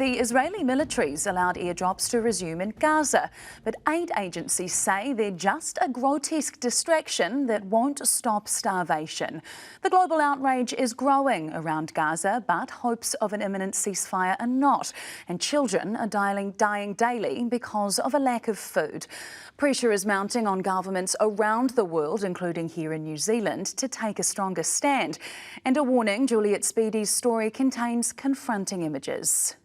The Israeli military's allowed airdrops to resume in Gaza, but aid agencies say they're just a grotesque distraction that won't stop starvation. The global outrage is growing around Gaza, but hopes of an imminent ceasefire are not, and children are dying daily because of a lack of food. Pressure is mounting on governments around the world, including here in New Zealand, to take a stronger stand. And a warning, Juliet Speedy's story contains confronting images.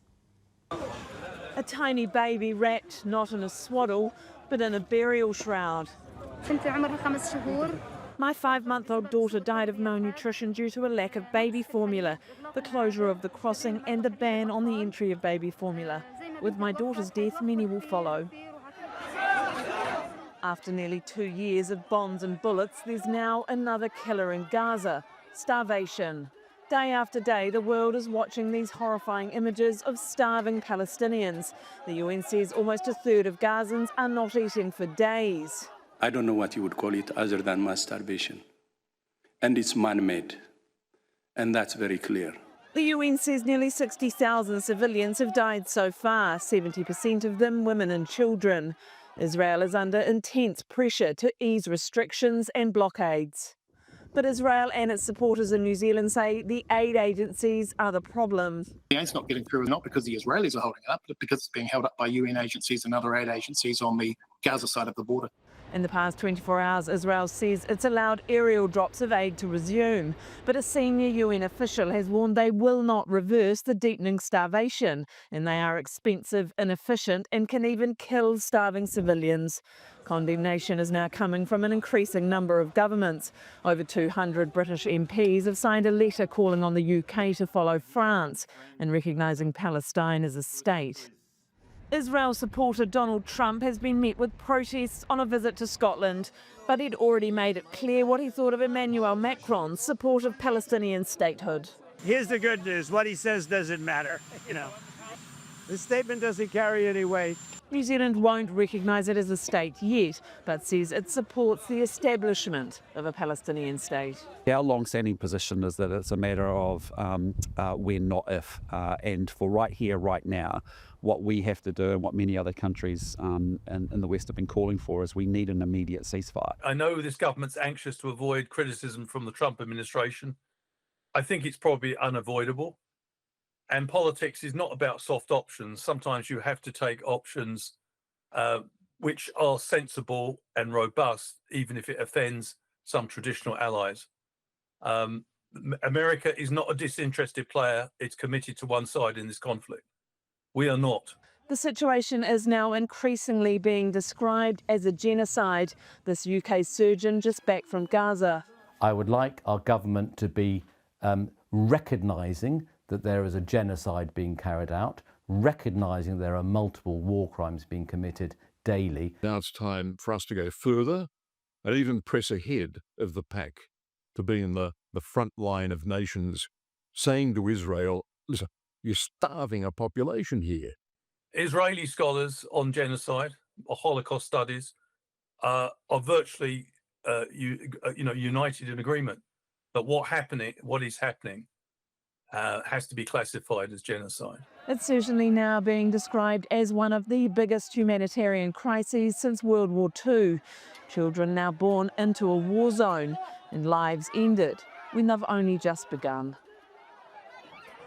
A tiny baby wrapped not in a swaddle, but in a burial shroud. My 5-month-old daughter died of malnutrition due to a lack of baby formula, the closure of the crossing and the ban on the entry of baby formula. With my daughter's death, many will follow. After nearly 2 years of bombs and bullets, there's now another killer in Gaza: starvation. Day after day, the world is watching these horrifying images of starving Palestinians. The UN says almost a third of Gazans are not eating for days. I don't know what you would call it other than mass starvation. And it's man-made. And that's very clear. The UN says nearly 60,000 civilians have died so far, 70% of them women and children. Israel is under intense pressure to ease restrictions and blockades. But Israel and its supporters in New Zealand say the aid agencies are the problem. The aid's not getting through, not because the Israelis are holding it up, but because it's being held up by UN agencies and other aid agencies on the Gaza side of the border. In the past 24 hours, Israel says it's allowed aerial drops of aid to resume. But a senior UN official has warned they will not reverse the deepening starvation, and they are expensive, inefficient, and can even kill starving civilians. Condemnation is now coming from an increasing number of governments. Over 200 British MPs have signed a letter calling on the UK to follow France in recognising Palestine as a state. Israel supporter Donald Trump has been met with protests on a visit to Scotland, but he'd already made it clear what he thought of Emmanuel Macron's support of Palestinian statehood. Here's the good news: what he says doesn't matter. The statement doesn't carry any weight. New Zealand won't recognise it as a state yet, but says it supports the establishment of a Palestinian state. Our long-standing position is that it's a matter of when, not if. And for right here, right now, what we have to do and what many other countries in the West have been calling for is we need an immediate ceasefire. I know this government's anxious to avoid criticism from the Trump administration. I think it's probably unavoidable. And politics is not about soft options. Sometimes you have to take options which are sensible and robust, even if it offends some traditional allies. America is not a disinterested player. It's committed to one side in this conflict. We are not. The situation is now increasingly being described as a genocide. This UK surgeon just back from Gaza. I would like our government to be recognising that there is a genocide being carried out, recognising there are multiple war crimes being committed daily. Now it's time for us to go further and even press ahead of the pack, to be in the front line of nations, saying to Israel, listen, you're starving a population here. Israeli scholars on genocide or Holocaust studies are virtually united in agreement that what is happening has to be classified as genocide. It's certainly now being described as one of the biggest humanitarian crises since World War II. Children now born into a war zone and lives ended when they've only just begun.